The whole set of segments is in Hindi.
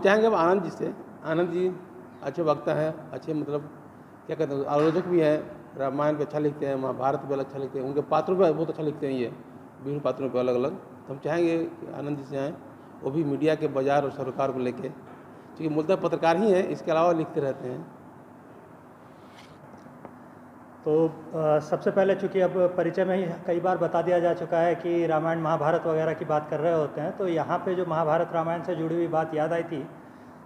चाहेंगे अब आनंद जी से। आनंद जी अच्छे वक्ता हैं, अच्छे मतलब क्या कहते हैं, आलोचक भी हैं, रामायण पे अच्छा लिखते हैं, महाभारत पे अच्छा लिखते हैं, उनके पात्रों पे बहुत अच्छा लिखते हैं, ये विभिन्न पात्रों पे अलग अलग। तो हम चाहेंगे कि आनंद जी से आएँ, वो भी मीडिया के बाजार और सरोकार को लेके, क्योंकि मूलतः पत्रकार ही हैं, इसके अलावा लिखते रहते हैं। तो सबसे पहले चूँकि अब परिचय में ही कई बार बता दिया जा चुका है कि रामायण महाभारत वगैरह की बात कर रहे होते हैं, तो यहाँ पे जो महाभारत रामायण से जुड़ी हुई बात याद आई थी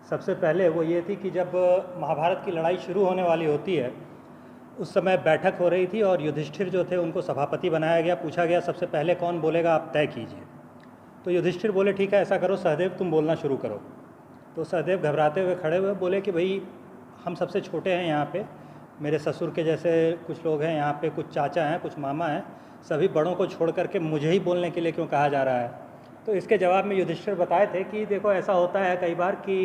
सबसे पहले वो ये थी कि जब महाभारत की लड़ाई शुरू होने वाली होती है उस समय बैठक हो रही थी और युधिष्ठिर जो थे उनको सभापति बनाया गया। पूछा गया सबसे पहले कौन बोलेगा, आप तय कीजिए। तो युधिष्ठिर बोले ठीक है ऐसा करो सहदेव तुम बोलना शुरू करो। तो सहदेव घबराते हुए खड़े हुए बोले कि भाई हम सबसे छोटे हैं यहाँ पे, मेरे ससुर के जैसे कुछ लोग हैं यहाँ पे, कुछ चाचा हैं, कुछ मामा हैं, सभी बड़ों को छोड़ करके मुझे ही बोलने के लिए क्यों कहा जा रहा है। तो इसके जवाब में युधिष्ठिर बताए थे कि देखो ऐसा होता है कई बार कि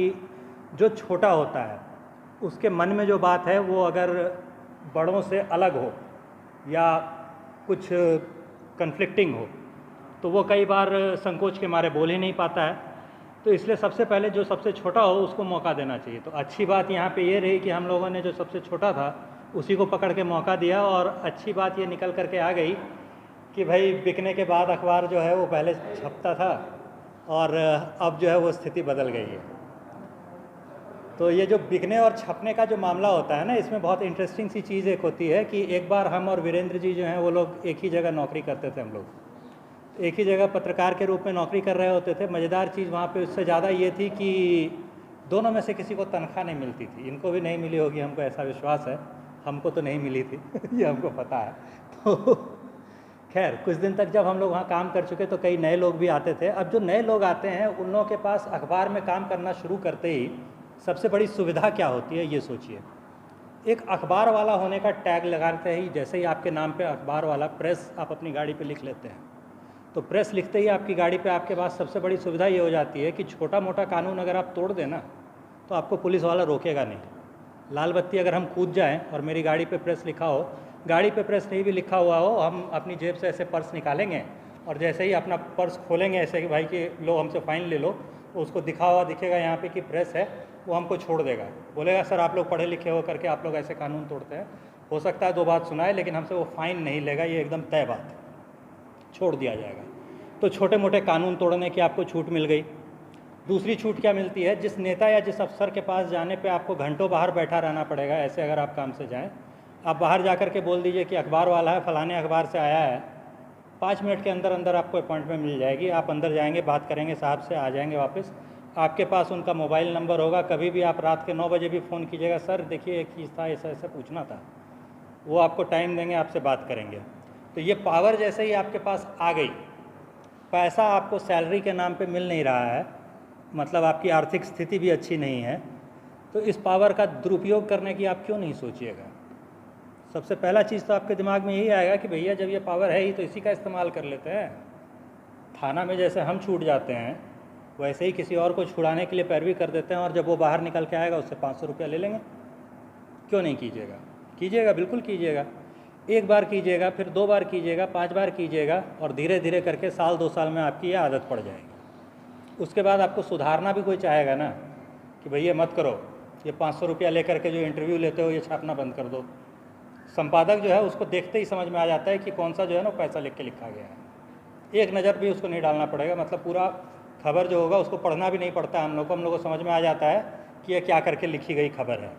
जो छोटा होता है उसके मन में जो बात है वो अगर बड़ों से अलग हो या कुछ कन्फ्लिक्टिंग हो तो वो कई बार संकोच के मारे बोल ही नहीं पाता है। तो इसलिए सबसे पहले जो सबसे छोटा हो उसको मौका देना चाहिए। तो अच्छी बात यहाँ पे ये रही कि हम लोगों ने जो सबसे छोटा था उसी को पकड़ के मौका दिया, और अच्छी बात ये निकल करके आ गई कि भाई बिकने के बाद अखबार जो है वो पहले छपता था और अब जो है वो स्थिति बदल गई है। तो ये जो बिकने और छपने का जो मामला होता है ना, इसमें बहुत इंटरेस्टिंग सी चीज़ एक होती है कि एक बार हम और वीरेंद्र जी जो हैं वो लोग एक ही जगह नौकरी करते थे। हम लोग एक ही जगह पत्रकार के रूप में नौकरी कर रहे होते थे। मज़ेदार चीज़ वहाँ पे उससे ज़्यादा ये थी कि दोनों में से किसी को तनख्वाह नहीं मिलती थी। इनको भी नहीं मिली होगी, हमको ऐसा विश्वास है, हमको तो नहीं मिली थी ये हमको पता है। तो खैर कुछ दिन तक जब हम लोग वहाँ काम कर चुके तो कई नए लोग भी आते थे। अब जो नए लोग आते हैं उन लोगों के पास अखबार में काम करना शुरू करते ही सबसे बड़ी सुविधा क्या होती है ये सोचिए। एक अखबार वाला होने का टैग लगाते ही, जैसे ही आपके नाम पे अखबार वाला, प्रेस आप अपनी गाड़ी पे लिख लेते हैं, तो प्रेस लिखते ही आपकी गाड़ी पे आपके पास सबसे बड़ी सुविधा ये हो जाती है कि छोटा मोटा कानून अगर आप तोड़ दें ना तो आपको पुलिस वाला रोकेगा नहीं। लाल बत्ती अगर हम कूद जाएं और मेरी गाड़ी पे प्रेस लिखा हो, गाड़ी पे प्रेस नहीं भी लिखा हुआ हो, हम अपनी जेब से ऐसे पर्स निकालेंगे और जैसे ही अपना पर्स खोलेंगे ऐसे कि भाई कि लो हमसे फ़ाइन ले लो, तो उसको दिखा हुआ दिखेगा यहाँ पे कि प्रेस है, वो हमको छोड़ देगा, बोलेगा सर आप लोग पढ़े लिखे हो करके आप लोग ऐसे कानून तोड़ते हैं। हो सकता है दो बात सुनाए लेकिन हमसे वो फ़ाइन नहीं लेगा, ये एकदम तय बात है, छोड़ दिया जाएगा। तो छोटे मोटे कानून तोड़ने की आपको छूट मिल गई। दूसरी छूट क्या मिलती है, जिस नेता या जिस अफसर के पास जाने पे आपको घंटों बाहर बैठा रहना पड़ेगा, ऐसे अगर आप काम से जाएं, आप बाहर जा कर के बोल दीजिए कि अखबार वाला है, फलाने अखबार से आया है, 5 मिनट के अंदर अंदर आपको अपॉइंटमेंट मिल जाएगी। आप अंदर जाएंगे, बात करेंगे साहब से, आ जाएंगे वापस। आपके पास उनका मोबाइल नंबर होगा, कभी भी आप रात के 9 बजे भी फ़ोन कीजिएगा, सर देखिए एक चीज़ था, ऐसा ऐसा पूछना था, वो आपको टाइम देंगे, आपसे बात करेंगे। तो ये पावर जैसे ही आपके पास आ गई, पैसा आपको सैलरी के नाम पे मिल नहीं रहा है, मतलब आपकी आर्थिक स्थिति भी अच्छी नहीं है, तो इस पावर का दुरुपयोग करने की आप क्यों नहीं सोचिएगा। सबसे पहला चीज़ तो आपके दिमाग में यही आएगा कि भैया जब ये पावर है ही तो इसी का इस्तेमाल कर लेते हैं। थाना में जैसे हम छूट जाते हैं वैसे ही किसी और को छुड़ाने के लिए पैरवी कर देते हैं, और जब वो बाहर निकल के आएगा उससे 500 रुपया ले लेंगे। क्यों नहीं कीजिएगा, कीजिएगा, बिल्कुल कीजिएगा। एक बार कीजिएगा, फिर 2 बार कीजिएगा, 5 बार कीजिएगा, और धीरे धीरे करके साल 2 साल में आपकी ये आदत पड़ जाएगी। उसके बाद आपको सुधारना भी कोई चाहेगा ना कि भैया मत करो, ये 500 रुपया लेकर के जो इंटरव्यू लेते हो ये छापना बंद कर दो। संपादक जो है उसको देखते ही समझ में आ जाता है कि कौन सा जो है ना पैसा लिख के लिखा गया है। एक नज़र भी उसको नहीं डालना पड़ेगा, मतलब पूरा खबर जो होगा उसको पढ़ना भी नहीं पड़ता है हम लोग को समझ में आ जाता है कि ये क्या करके लिखी गई खबर है।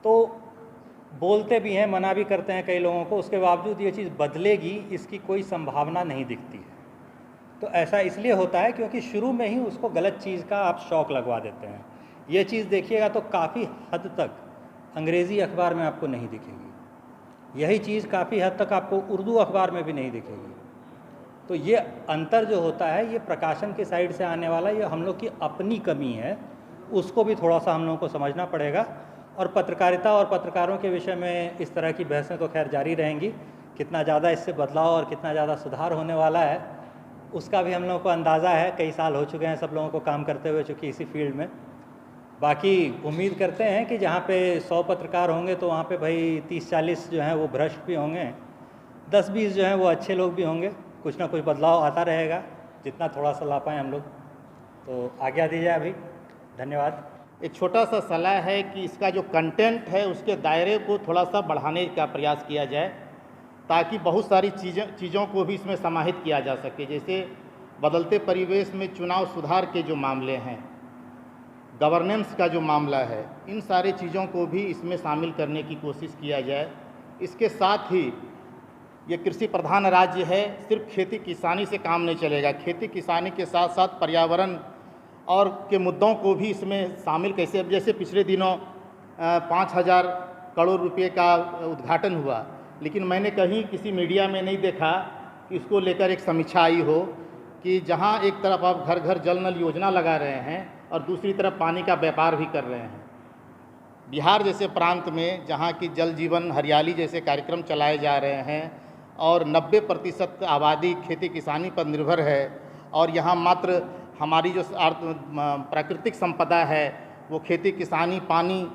तो बोलते भी हैं, मना भी करते हैं कई लोगों को, उसके बावजूद ये चीज़ बदलेगी इसकी कोई संभावना नहीं दिखती है। तो ऐसा इसलिए होता है क्योंकि शुरू में ही उसको गलत चीज़ का आप शौक लगवा देते हैं। ये चीज़ देखिएगा तो काफ़ी हद तक अंग्रेज़ी अखबार में आपको नहीं दिखेगी, यही चीज़ काफ़ी हद तक आपको उर्दू अखबार में भी नहीं दिखेगी। तो ये अंतर जो होता है ये प्रकाशन की साइड से आने वाला, ये हम लोग की अपनी कमी है, उसको भी थोड़ा सा हम लोगों को समझना पड़ेगा। और पत्रकारिता और पत्रकारों के विषय में इस तरह की बहसें तो खैर जारी रहेंगी। कितना ज़्यादा इससे बदलाव और कितना ज़्यादा सुधार होने वाला है उसका भी हम लोगों को अंदाज़ा है, कई साल हो चुके हैं सब लोगों को काम करते हुए चूँकि इसी फील्ड में। बाकी उम्मीद करते हैं कि जहाँ पे 100 पत्रकार होंगे तो वहाँ पे भाई 30-40 जो हैं वो भ्रष्ट भी होंगे, 10-20 जो हैं वो अच्छे लोग भी होंगे, कुछ ना कुछ बदलाव आता रहेगा जितना थोड़ा सा ला पाएँ हम लोग। तो आज्ञा दीजिए अभी। धन्यवाद। एक छोटा सा सलाह है कि इसका जो कंटेंट है उसके दायरे को थोड़ा सा बढ़ाने का प्रयास किया जाए, ताकि बहुत सारी चीज़ों को भी इसमें समाहित किया जा सके। जैसे बदलते परिवेश में चुनाव सुधार के जो मामले हैं, गवर्नेंस का जो मामला है, इन सारी चीज़ों को भी इसमें शामिल करने की कोशिश किया जाए। इसके साथ ही ये कृषि प्रधान राज्य है, सिर्फ खेती किसानी से काम नहीं चलेगा। खेती किसानी के साथ साथ पर्यावरण और के मुद्दों को भी इसमें शामिल कैसे, जैसे पिछले दिनों 5,000 करोड़ रुपए का उद्घाटन हुआ, लेकिन मैंने कहीं किसी मीडिया में नहीं देखा कि इसको लेकर एक समीक्षा आई हो कि जहां एक तरफ आप घर घर जल नल योजना लगा रहे हैं और दूसरी तरफ पानी का व्यापार भी कर रहे हैं। बिहार जैसे प्रांत में जहां की जल जीवन हरियाली जैसे कार्यक्रम चलाए जा रहे हैं और 90% आबादी खेती किसानी पर निर्भर है, और यहाँ मात्र हमारी जो प्राकृतिक संपदा है वो खेती किसानी, पानी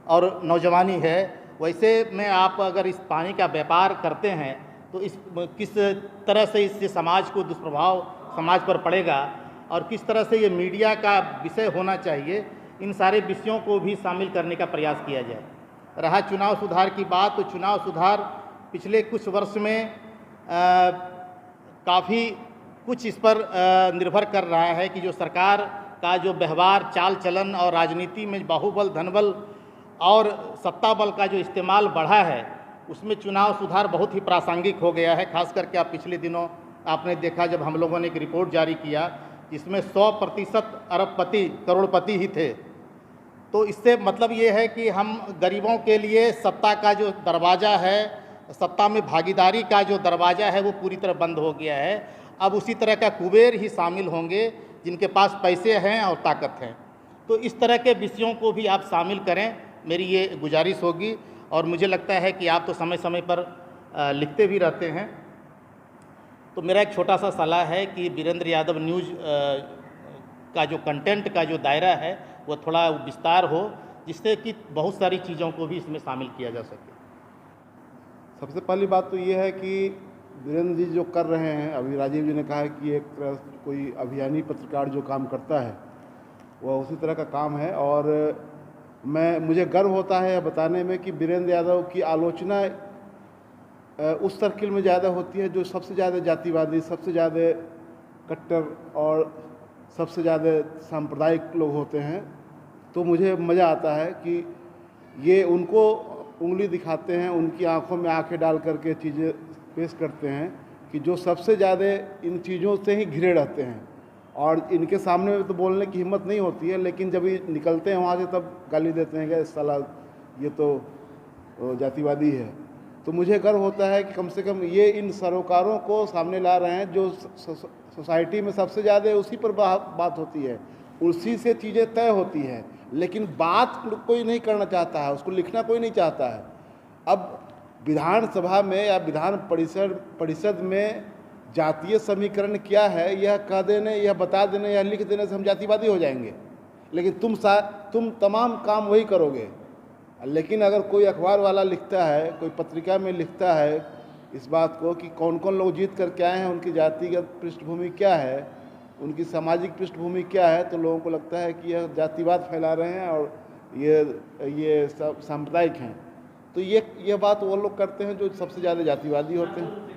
और नौजवानी है, वैसे में आप अगर इस पानी का व्यापार करते हैं तो इस किस तरह से इससे समाज को दुष्प्रभाव समाज पर पड़ेगा और किस तरह से ये मीडिया का विषय होना चाहिए, इन सारे विषयों को भी शामिल करने का प्रयास किया जाए। रहा चुनाव सुधार की बात, तो चुनाव सुधार पिछले कुछ वर्ष में काफ़ी कुछ इस पर निर्भर कर रहा है कि जो सरकार का जो व्यवहार, चाल चलन और राजनीति में बाहुबल, धनबल और सत्ता बल का जो इस्तेमाल बढ़ा है, उसमें चुनाव सुधार बहुत ही प्रासंगिक हो गया है। खास करके आप पिछले दिनों आपने देखा जब हम लोगों ने एक रिपोर्ट जारी किया जिसमें 100% अरबपति, करोड़पति ही थे। तो इससे मतलब ये है कि हम गरीबों के लिए सत्ता का जो दरवाज़ा है, सत्ता में भागीदारी का जो दरवाज़ा है वो पूरी तरह बंद हो गया है। अब उसी तरह का कुबेर ही शामिल होंगे जिनके पास पैसे हैं और ताकत हैं। तो इस तरह के विषयों को भी आप शामिल करें, मेरी ये गुजारिश होगी। और मुझे लगता है कि आप तो समय समय पर लिखते भी रहते हैं, तो मेरा एक छोटा सा सलाह है कि वीरेंद्र यादव न्यूज़ का जो कंटेंट का जो दायरा है वो थोड़ा विस्तार हो, जिससे कि बहुत सारी चीज़ों को भी इसमें शामिल किया जा सके। सबसे पहली बात तो ये है कि वीरेंद्र जी जो कर रहे हैं, अभी राजीव जी ने कहा है कि एक तरह कोई अभियानी पत्रकार जो काम करता है वह उसी तरह का काम है। और मुझे गर्व होता है बताने में कि वीरेंद्र यादव की आलोचना उस सर्किल में ज़्यादा होती है जो सबसे ज़्यादा जातिवादी, सबसे ज़्यादा कट्टर और सबसे ज़्यादा सांप्रदायिक लोग होते हैं। तो मुझे मज़ा आता है कि ये उनको उंगली दिखाते हैं, उनकी आंखों में आंखें डाल करके चीज़ें पेश करते हैं कि जो सबसे ज़्यादा इन चीज़ों से ही घिरे रहते हैं, और इनके सामने तो बोलने की हिम्मत नहीं होती है, लेकिन जब ये निकलते हैं वहाँ से तब गाली देते हैं कि साला ये तो जातिवादी है। तो मुझे गर्व होता है कि कम से कम ये इन सरोकारों को सामने ला रहे हैं जो सोसाइटी में सबसे ज़्यादा उसी पर बात होती है, उसी से चीज़ें तय होती है, लेकिन बात कोई नहीं करना चाहता है, उसको लिखना कोई नहीं चाहता है। अब विधानसभा में या विधान परिषद में जातीय समीकरण क्या है यह कह देने, यह बता देने या लिख देने से हम जातिवादी हो जाएंगे, लेकिन तुम तमाम काम वही करोगे। लेकिन अगर कोई अखबार वाला लिखता है, कोई पत्रिका में लिखता है इस बात को कि कौन कौन लोग जीत करके आए हैं, उनकी जातिगत पृष्ठभूमि क्या है, उनकी सामाजिक पृष्ठभूमि क्या है, तो लोगों को लगता है कि यह जातिवाद फैला रहे हैं और ये सब सांप्रदायिक हैं। तो ये बात वो लोग करते हैं जो सबसे ज़्यादा जातिवादी होते हैं,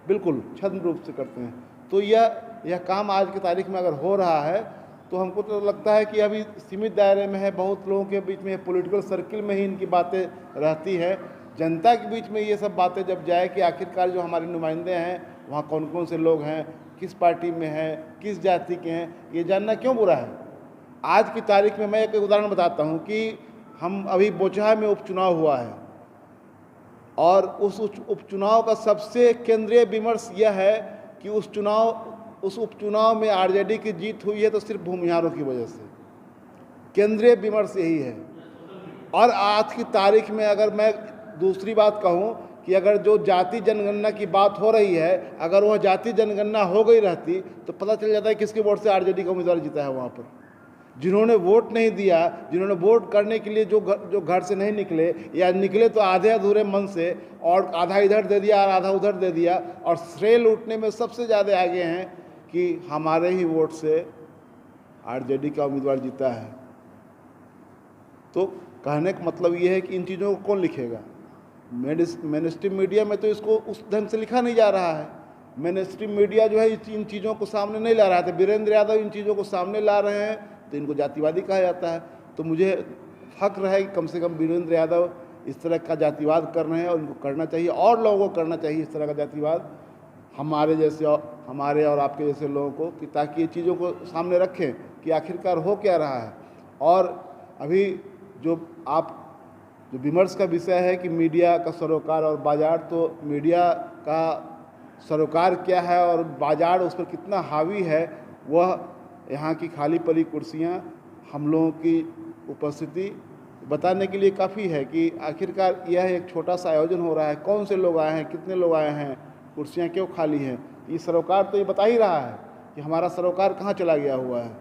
बिल्कुल छद्म रूप से करते हैं। तो यह काम आज की तारीख में अगर हो रहा है तो हमको तो लगता है कि अभी सीमित दायरे में है, बहुत लोगों के बीच में पॉलिटिकल सर्किल में ही इनकी बातें रहती है। जनता के बीच में ये सब बातें जब जाए कि आखिरकार जो हमारे नुमाइंदे हैं वहाँ कौन कौन से लोग हैं, किस पार्टी में हैं, किस जाति के हैं, ये जानना क्यों बुरा है। आज की तारीख में मैं एक उदाहरण बताता हूँ कि हम अभी बोचहा में उपचुनाव हुआ है और उस उपचुनाव का सबसे केंद्रीय विमर्श यह है कि उस उपचुनाव में आरजेडी की जीत हुई है तो सिर्फ भूमिहारों की वजह से। केंद्रीय विमर्श यही है। और आज की तारीख में अगर मैं दूसरी बात कहूं कि अगर जो जाति जनगणना की बात हो रही है, अगर वह जाति जनगणना हो गई रहती तो पता चल जाता है किसके वोट से आरजेडी का उम्मीदवार जीता है। वहाँ पर जिन्होंने वोट नहीं दिया, जिन्होंने वोट करने के लिए जो घर से नहीं निकले या निकले तो आधे अधूरे मन से, और आधा इधर दे दिया और आधा उधर दे दिया, और श्रेय लूटने में सबसे ज़्यादा आगे हैं कि हमारे ही वोट से आरजेडी का उम्मीदवार जीता है। तो कहने का मतलब ये है कि इन चीज़ों को कौन लिखेगा? मेन स्ट्रीम मीडिया में तो इसको उस ढंग से लिखा नहीं जा रहा है। मेन स्ट्रीम मीडिया जो है इन चीज़ों को सामने नहीं ला रहा था। वीरेंद्र यादव इन चीज़ों को सामने ला रहे हैं तो इनको जातिवादी कहा जाता है। तो मुझे फक्र है कि कम से कम वीरेंद्र यादव इस तरह का जातिवाद कर रहे हैं और इनको करना चाहिए, और लोगों को करना चाहिए इस तरह का जातिवाद, हमारे और आपके जैसे लोगों को, कि ताकि ये चीज़ों को सामने रखें कि आखिरकार हो क्या रहा है। और अभी जो विमर्श का विषय है कि मीडिया का सरोकार और बाजार, तो मीडिया का सरोकार क्या है और बाजार उस पर कितना हावी है, वह यहाँ की खाली पड़ी कुर्सियाँ, हम लोगों की उपस्थिति बताने के लिए काफ़ी है कि आखिरकार यह एक छोटा सा आयोजन हो रहा है, कौन से लोग आए हैं, कितने लोग आए हैं, कुर्सियाँ क्यों खाली हैं। ये सरोकार तो ये बता ही रहा है कि हमारा सरोकार कहाँ चला गया हुआ है।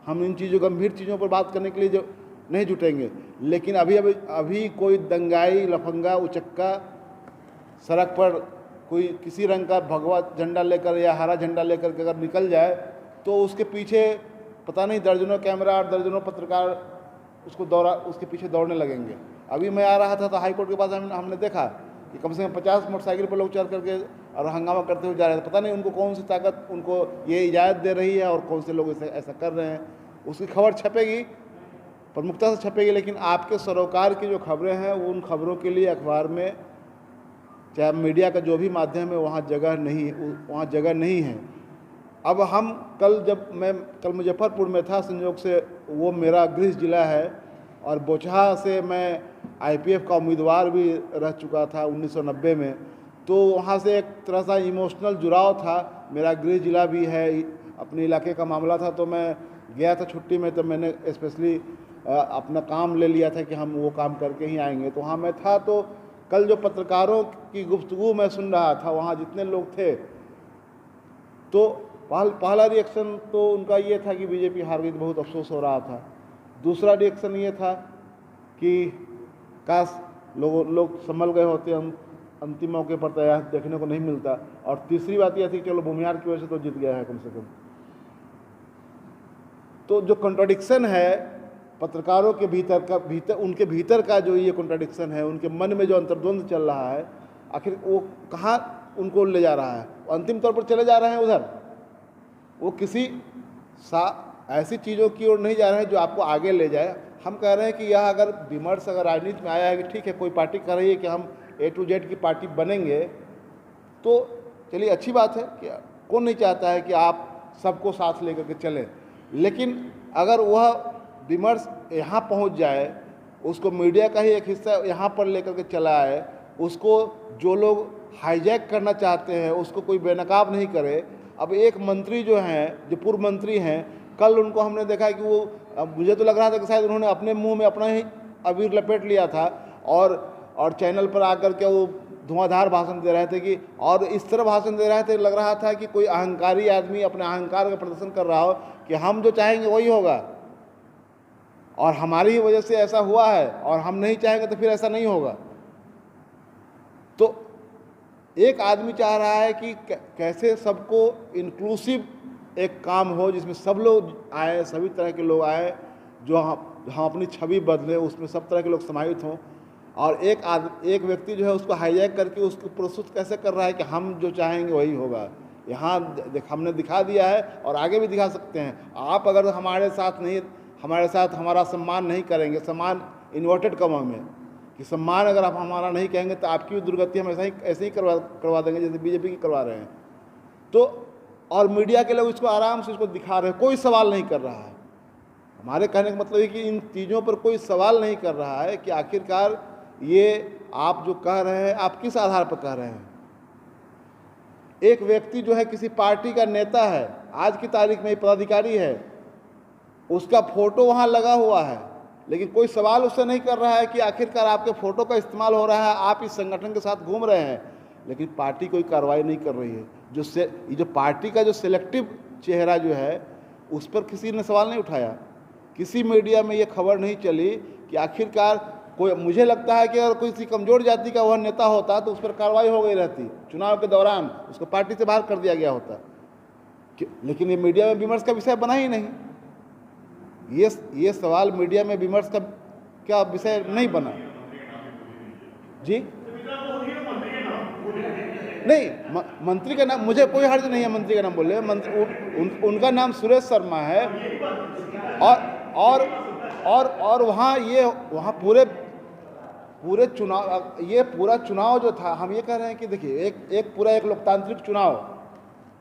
हम इन चीज़ों, गंभीर चीज़ों पर बात करने के लिए जो नहीं जुटेंगे, लेकिन अभी कोई दंगाई, लफंगा, उचक्का सड़क पर कोई किसी रंग का भगवा झंडा लेकर या हरा झंडा लेकर के अगर निकल जाए तो उसके पीछे पता नहीं दर्जनों कैमरा और दर्जनों पत्रकार उसके पीछे दौड़ने लगेंगे। अभी मैं आ रहा था तो हाई कोर्ट के पास हमने देखा कि कम से कम 50 मोटरसाइकिल पर लोग चढ़ करके और हंगामा करते हुए जा रहे थे। पता नहीं उनको कौन सी ताकत उनको ये इजाज़त दे रही है और कौन से लोग ऐसा कर रहे हैं। उसकी खबर छपेगी, प्रमुखता से छपेगी, लेकिन आपके सरोकार की जो खबरें हैं उन खबरों के लिए अखबार में, चाहे मीडिया का जो भी माध्यम है, वहाँ जगह नहीं है। अब हम कल मुजफ्फरपुर में था, संयोग से वो मेरा गृह जिला है, और बोचहा से मैं आईपीएफ का उम्मीदवार भी रह चुका था 1990 में, तो वहाँ से एक तरह सा इमोशनल जुड़ाव था। मेरा गृह जिला भी है, अपने इलाके का मामला था, तो मैं गया था छुट्टी में, तो मैंने स्पेशली अपना काम ले लिया था कि हम वो काम करके ही आएंगे। तो वहाँ मैं था, तो कल जो पत्रकारों की गुफ्तगू मैं सुन रहा था, वहाँ जितने लोग थे, तो पहला रिएक्शन तो उनका ये था कि बीजेपी हार गई, बहुत अफसोस हो रहा था। दूसरा रिएक्शन ये था कि काश लोग संभल गए होते, अंतिम मौके पर तो यह देखने को नहीं मिलता। और तीसरी बात यह थी कि चलो भूमिहार की वजह से तो जीत गया है कम से कम। तो जो कॉन्ट्रडिक्शन है पत्रकारों के भीतर उनके भीतर का जो ये कॉन्ट्रडिक्शन है, उनके मन में जो अंतर्द्वंद चल रहा है, आखिर वो कहाँ उनको ले जा रहा है? अंतिम तौर पर चले जा रहे हैं उधर, वो किसी ऐसी चीज़ों की ओर नहीं जा रहे हैं जो आपको आगे ले जाए। हम कह रहे हैं कि यह अगर विमर्श अगर राजनीति में आया है कि ठीक है, कोई पार्टी कर रही है कि हम A to Z की पार्टी बनेंगे, तो चलिए अच्छी बात है कि कौन नहीं चाहता है कि आप सबको साथ लेकर के चलें। लेकिन अगर वह विमर्श यहाँ पहुँच जाए, उसको मीडिया का ही एक हिस्सा यहाँ पर लेकर के चला आए, उसको जो लोग हाईजैक करना चाहते हैं उसको कोई बेनकाब नहीं करे। अब एक मंत्री जो हैं, जो पूर्व मंत्री हैं, कल उनको हमने देखा कि वो, मुझे तो लग रहा था कि शायद उन्होंने अपने मुंह में अपना ही अबीर लपेट लिया था और चैनल पर आकर के वो धुआंधार भाषण दे रहे थे कि, और इस तरह भाषण दे रहे थे, लग रहा था कि कोई अहंकारी आदमी अपने अहंकार का प्रदर्शन कर रहा हो कि हम जो चाहेंगे वही होगा और हमारी ही वजह से ऐसा हुआ है और हम नहीं चाहेंगे तो फिर ऐसा नहीं होगा। तो एक आदमी चाह रहा है कि कैसे सबको इंक्लूसिव एक काम हो जिसमें सब लोग आए, सभी तरह के लोग आए, जो हम अपनी छवि बदलें, उसमें सब तरह के लोग समाहित हों। और एक व्यक्ति जो है उसको हाईजैक करके उसको प्रस्तुत कैसे कर रहा है कि हम जो चाहेंगे वही होगा। यहाँ हमने दिखा दिया है और आगे भी दिखा सकते हैं। आप अगर हमारे साथ हमारा सम्मान नहीं करेंगे, सम्मान इन्वर्टेड कमा में कि सम्मान अगर आप हमारा नहीं कहेंगे तो आपकी भी दुर्गति हम ऐसे ही करवा देंगे जैसे बीजेपी की करवा रहे हैं। तो और मीडिया के लोग इसको आराम से इसको दिखा रहे हैं, कोई सवाल नहीं कर रहा है। हमारे कहने का मतलब है कि इन चीज़ों पर कोई सवाल नहीं कर रहा है कि आखिरकार ये आप जो कह रहे हैं आप किस आधार पर कह रहे हैं। एक व्यक्ति जो है किसी पार्टी का नेता है, आज की तारीख में पदाधिकारी है, उसका फोटो वहाँ लगा हुआ है, लेकिन कोई सवाल उससे नहीं कर रहा है कि आखिरकार आपके फ़ोटो का इस्तेमाल हो रहा है, आप इस संगठन के साथ घूम रहे हैं, लेकिन पार्टी कोई कार्रवाई नहीं कर रही है। जो पार्टी का जो सिलेक्टिव चेहरा जो है उस पर किसी ने सवाल नहीं उठाया। किसी मीडिया में ये खबर नहीं चली कि आखिरकार कोई, मुझे लगता है कि अगर कोई किसी कमज़ोर जाति का वह नेता होता तो उस पर कार्रवाई हो गई रहती, चुनाव के दौरान उसको पार्टी से बाहर कर दिया गया होता। लेकिन ये मीडिया में विमर्श का विषय बना ही नहीं। ये सवाल मीडिया में विमर्श का क्या विषय नहीं बना जी। नहीं, मंत्री का नाम, मुझे कोई हर्ज नहीं है मंत्री का नाम बोले। उनका नाम सुरेश शर्मा है। और वहाँ पूरे चुनाव, ये पूरा चुनाव जो था, हम ये कह रहे हैं कि देखिए एक पूरा एक लोकतांत्रिक चुनाव,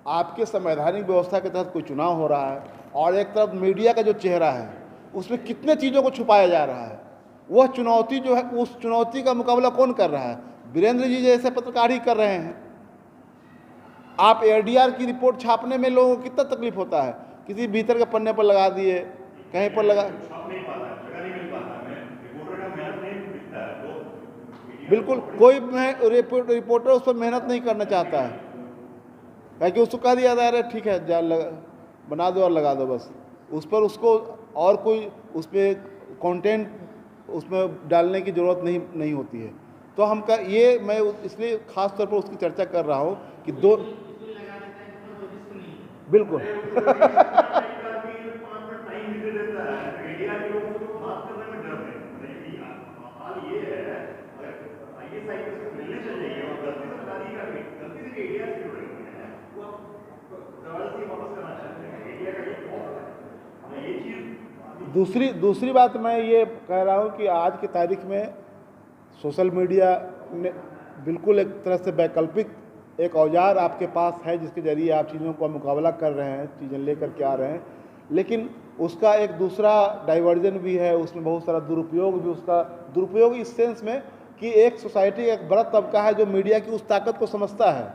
आपके संवैधानिक व्यवस्था के तहत कोई चुनाव हो रहा है, और एक तरफ मीडिया का जो चेहरा है उसमें कितने चीज़ों को छुपाया जा रहा है। वह चुनौती जो है, उस चुनौती का मुकाबला कौन कर रहा है? वीरेंद्र जी जैसे पत्रकार ही कर रहे हैं। आप एडीआर की रिपोर्ट छापने में लोगों को कितना तकलीफ होता है, किसी भीतर के पन्ने पर लगा दिए, कहीं पर लगा, बिल्कुल कोई रिपोर्टर उस पर मेहनत नहीं करना चाहता है, क्योंकि उसको कह दिया जा रहा है ठीक है जा बना दो और लगा दो, बस उस पर उसको और कोई उस पर कंटेंट उसमें डालने की ज़रूरत नहीं होती है। तो मैं इसलिए ख़ास तौर पर उसकी चर्चा कर रहा हूँ कि दो बिल्कुल दूसरी बात मैं ये कह रहा हूँ कि आज की तारीख में सोशल मीडिया ने बिल्कुल एक तरह से वैकल्पिक एक औजार आपके पास है, जिसके ज़रिए आप चीज़ों का मुकाबला कर रहे हैं, चीज़ें लेकर के आ रहे हैं, लेकिन उसका एक दूसरा डाइवर्जन भी है, उसमें बहुत सारा दुरुपयोग भी, उसका दुरुपयोग इस सेंस में कि एक सोसाइटी, एक बड़ा तबका है जो मीडिया की उस ताकत को समझता है,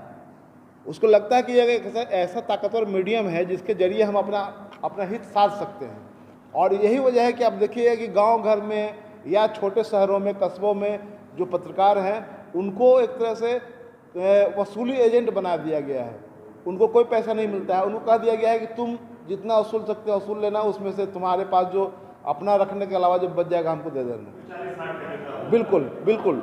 उसको लगता है कि ये एक ऐसा ताकतवर मीडियम है जिसके ज़रिए हम अपना हित साध सकते हैं। और यही वजह है कि आप देखिए कि गांव घर में या छोटे शहरों में, कस्बों में जो पत्रकार हैं उनको एक तरह से वसूली एजेंट बना दिया गया है। उनको कोई पैसा नहीं मिलता है, उनको कह दिया गया है कि तुम जितना वसूल सकते हो वसूल लेना, उसमें से तुम्हारे पास जो अपना रखने के अलावा जो बच जाएगा हमको दे देना। बिल्कुल।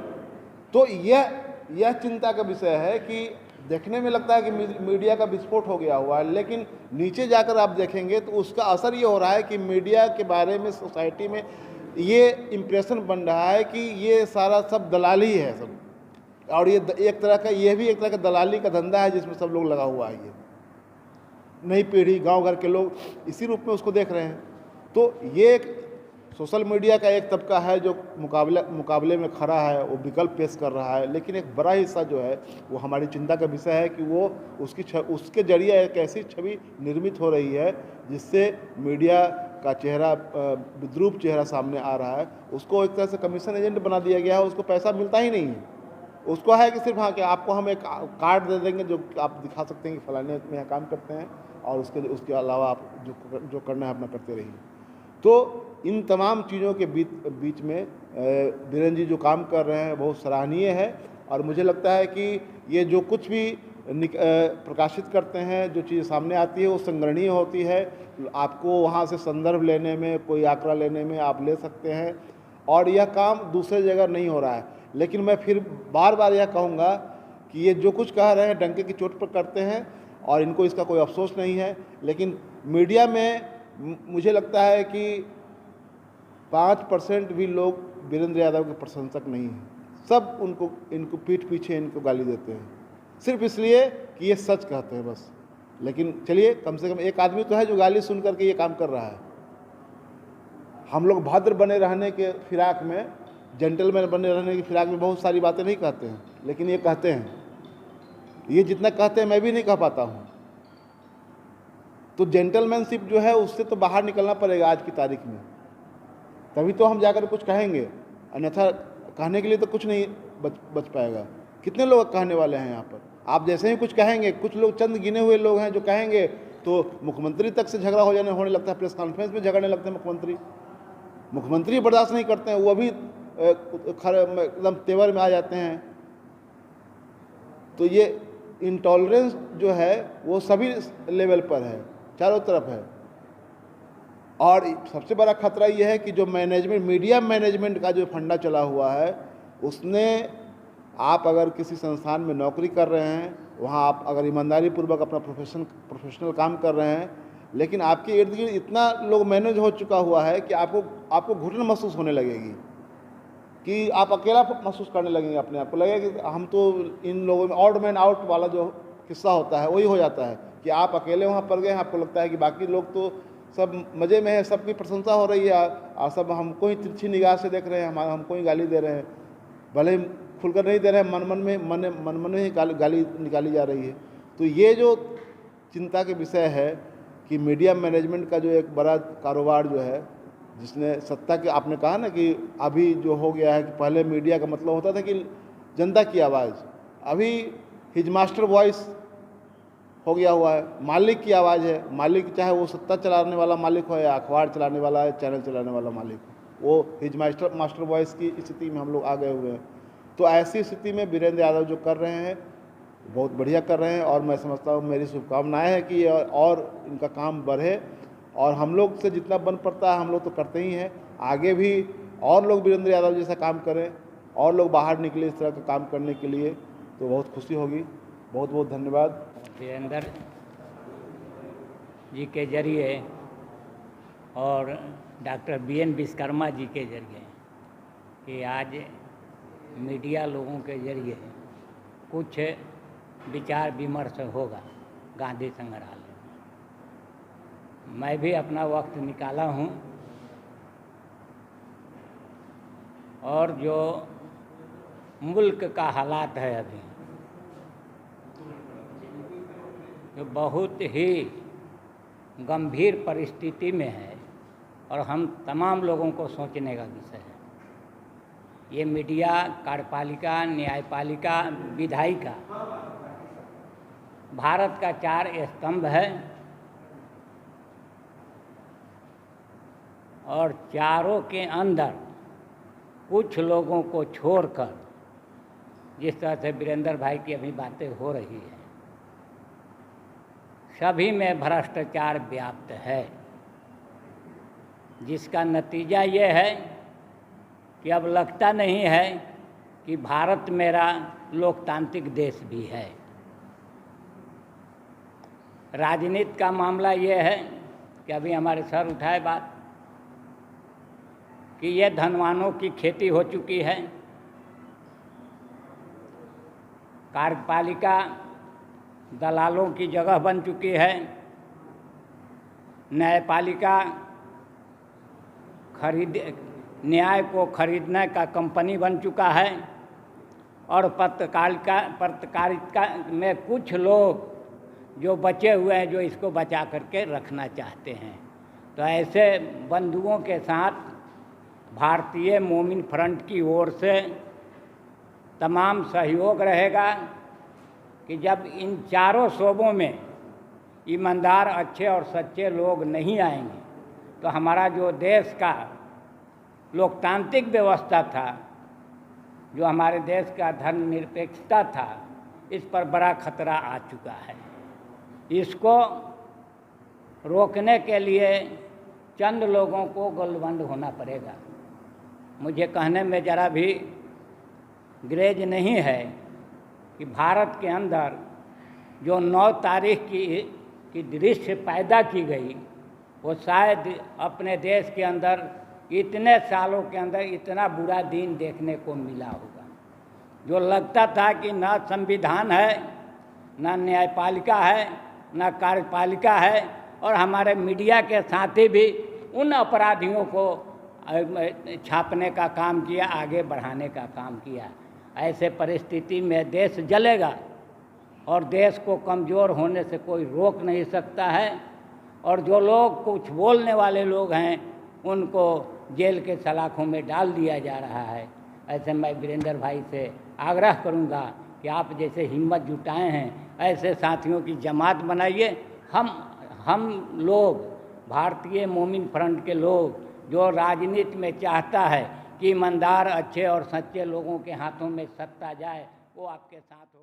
तो यह चिंता का विषय है कि देखने में लगता है कि मीडिया का विस्फोट हो गया हुआ है, लेकिन नीचे जाकर आप देखेंगे तो उसका असर ये हो रहा है कि मीडिया के बारे में सोसाइटी में ये इम्प्रेशन बन रहा है कि ये सारा सब दलाली है सब, और ये एक तरह का दलाली का धंधा है जिसमें सब लोग लगा हुआ है। ये नई पीढ़ी, गांव घर के लोग इसी रूप में उसको देख रहे हैं। तो ये एक सोशल मीडिया का एक तबका है जो मुकाबले में खड़ा है, वो विकल्प पेश कर रहा है, लेकिन एक बड़ा हिस्सा जो है वो हमारी चिंता का विषय है कि वो उसके जरिए एक ऐसी छवि निर्मित हो रही है जिससे मीडिया का चेहरा, विद्रूप चेहरा सामने आ रहा है। उसको एक तरह से कमीशन एजेंट बना दिया गया है, उसको पैसा मिलता ही नहीं है। उसको है कि सिर्फ हाँ कि आपको हम एक कार्ड दे देंगे जो आप दिखा सकते हैं कि फलाने में यहाँ काम करते हैं, और उसके अलावा आप जो करना है अपना करते रहिए। तो इन तमाम चीज़ों के बीच में बीरेन जी जो काम कर रहे हैं बहुत सराहनीय है, और मुझे लगता है कि ये जो कुछ भी प्रकाशित करते हैं, जो चीज़ सामने आती है वो संग्रहणीय होती है। आपको वहाँ से संदर्भ लेने में, कोई आंकड़ा लेने में आप ले सकते हैं, और यह काम दूसरे जगह नहीं हो रहा है। लेकिन मैं फिर बार बार यह कहूँगा कि ये जो कुछ कह रहे हैं डंके की चोट पर करते हैं, और इनको इसका कोई अफसोस नहीं है। लेकिन मीडिया में मुझे लगता है कि 5% भी लोग वीरेंद्र यादव के प्रशंसक नहीं हैं। सब इनको पीठ पीछे इनको गाली देते हैं, सिर्फ इसलिए कि ये सच कहते हैं बस। लेकिन चलिए, कम से कम एक आदमी तो है जो गाली सुन करके ये काम कर रहा है। हम लोग भद्र बने रहने के फिराक में, जेंटलमैन बने रहने की फिराक में बहुत सारी बातें नहीं कहते हैं, लेकिन ये कहते हैं। ये जितना कहते हैं मैं भी नहीं कह पाता हूँ। तो जेंटलमैनशिप जो है उससे तो बाहर निकलना पड़ेगा आज की तारीख में, तभी तो हम जाकर कुछ कहेंगे, अन्यथा कहने के लिए तो कुछ नहीं बच पाएगा। कितने लोग कहने वाले हैं यहाँ पर? आप जैसे ही कुछ कहेंगे, कुछ लोग चंद गिने हुए लोग हैं जो कहेंगे तो मुख्यमंत्री तक से झगड़ा होने लगता है, प्रेस कॉन्फ्रेंस में झगड़ने लगते हैं मुख्यमंत्री बर्दाश्त नहीं करते हैं, वो भी एकदम तेवर में आ जाते हैं। तो ये इंटॉलरेंस जो है वो सभी लेवल पर है, चारों तरफ है। और सबसे बड़ा खतरा यह है कि जो मीडिया मैनेजमेंट का जो फंडा चला हुआ है, उसने, आप अगर किसी संस्थान में नौकरी कर रहे हैं, वहाँ आप अगर ईमानदारी पूर्वक अपना प्रोफेशनल काम कर रहे हैं, लेकिन आपके इर्द गिर्द इतना लोग मैनेज हो चुका हुआ है कि आपको घुटन महसूस होने लगेगी, कि आप अकेला महसूस करने लगेंगे, अपने आप को लगेगा कि हम तो इन लोगों में ऑड मैन आउट वाला जो किस्सा होता है वही हो जाता है कि आप अकेले वहाँ पर गए हैं, आपको लगता है कि बाकी लोग तो सब मज़े में है, सबकी प्रशंसा हो रही है और सब हमको ही तिरछी निगाह से देख रहे हैं, हमको ही गाली दे रहे हैं, भले ही खुलकर नहीं दे रहे हैं, मन में ही गाली निकाली जा रही है। तो ये जो चिंता के विषय है कि मीडिया मैनेजमेंट का जो एक बड़ा कारोबार जो है, जिसने सत्ता के, आपने कहा ना कि अभी जो हो गया है कि पहले मीडिया का मतलब होता था कि जनता की आवाज़, अभी हिज मास्टर वॉइस हो गया हुआ है, मालिक की आवाज़ है। मालिक चाहे वो सत्ता चलाने वाला मालिक हो या अखबार चलाने वाला है, चैनल चलाने वाला मालिक हो, वो हिज मास्टर वॉइस की स्थिति में हम लोग आ गए हुए हैं। तो ऐसी स्थिति में वीरेंद्र यादव जो कर रहे हैं बहुत बढ़िया कर रहे हैं और मैं समझता हूँ, मेरी शुभकामनाएं हैं कि और इनका काम बढ़े और हम लोग से जितना बन पड़ता है हम लोग तो करते ही हैं, आगे भी और लोग वीरेंद्र यादव जैसा काम करें और लोग बाहर निकले इस तरह का काम करने के लिए, तो बहुत खुशी होगी। बहुत बहुत धन्यवाद। वीरेंद्र जी के जरिए और डॉक्टर BN विश्वकर्मा जी के जरिए कि आज मीडिया लोगों के जरिए कुछ विचार विमर्श होगा गांधी संग्रहालय में। मैं भी अपना वक्त निकाला हूं और जो मुल्क का हालात है अभी, जो बहुत ही गंभीर परिस्थिति में है और हम तमाम लोगों को सोचने का विषय है। ये मीडिया, कार्यपालिका, न्यायपालिका, विधायिका भारत का 4 स्तंभ है और चारों के अंदर कुछ लोगों को छोड़कर, जिस तरह से वीरेंद्र भाई की अभी बातें हो रही है, सभी में भ्रष्टाचार व्याप्त है, जिसका नतीजा ये है कि अब लगता नहीं है कि भारत मेरा लोकतांत्रिक देश भी है। राजनीति का मामला ये है कि अभी हमारे सर उठाए बात कि ये धनवानों की खेती हो चुकी है। कार्यपालिका दलालों की जगह बन चुकी है, न्यायपालिका न्याय को खरीदने का कंपनी बन चुका है और पत्रकारिता में कुछ लोग जो बचे हुए हैं जो इसको बचा करके रखना चाहते हैं। तो ऐसे बंधुओं के साथ भारतीय मोमिन फ्रंट की ओर से तमाम सहयोग रहेगा कि जब इन चारों शोबों में ईमानदार, अच्छे और सच्चे लोग नहीं आएंगे तो हमारा जो देश का लोकतांत्रिक व्यवस्था था, जो हमारे देश का धर्मनिरपेक्षता था, इस पर बड़ा खतरा आ चुका है। इसको रोकने के लिए चंद लोगों को गोलबंद होना पड़ेगा। मुझे कहने में ज़रा भी ग्रेज नहीं है कि भारत के अंदर जो 9 तारीख की दृश्य पैदा की गई, वो शायद अपने देश के अंदर इतने सालों के अंदर इतना बुरा दिन देखने को मिला होगा। जो लगता था कि ना संविधान है, ना न्यायपालिका है, ना कार्यपालिका है, और हमारे मीडिया के साथी भी उन अपराधियों को छापने का काम किया, आगे बढ़ाने का काम किया। ऐसे परिस्थिति में देश जलेगा और देश को कमज़ोर होने से कोई रोक नहीं सकता है। और जो लोग कुछ बोलने वाले लोग हैं उनको जेल के सलाखों में डाल दिया जा रहा है। ऐसे मैं वीरेंद्र भाई से आग्रह करूंगा कि आप जैसे हिम्मत जुटाए हैं ऐसे साथियों की जमात बनाइए। हम लोग भारतीय मोमिन फ्रंट के लोग जो राजनीति में चाहता है कि ईमानदार, अच्छे और सच्चे लोगों के हाथों में सत्ता जाए, वो आपके साथ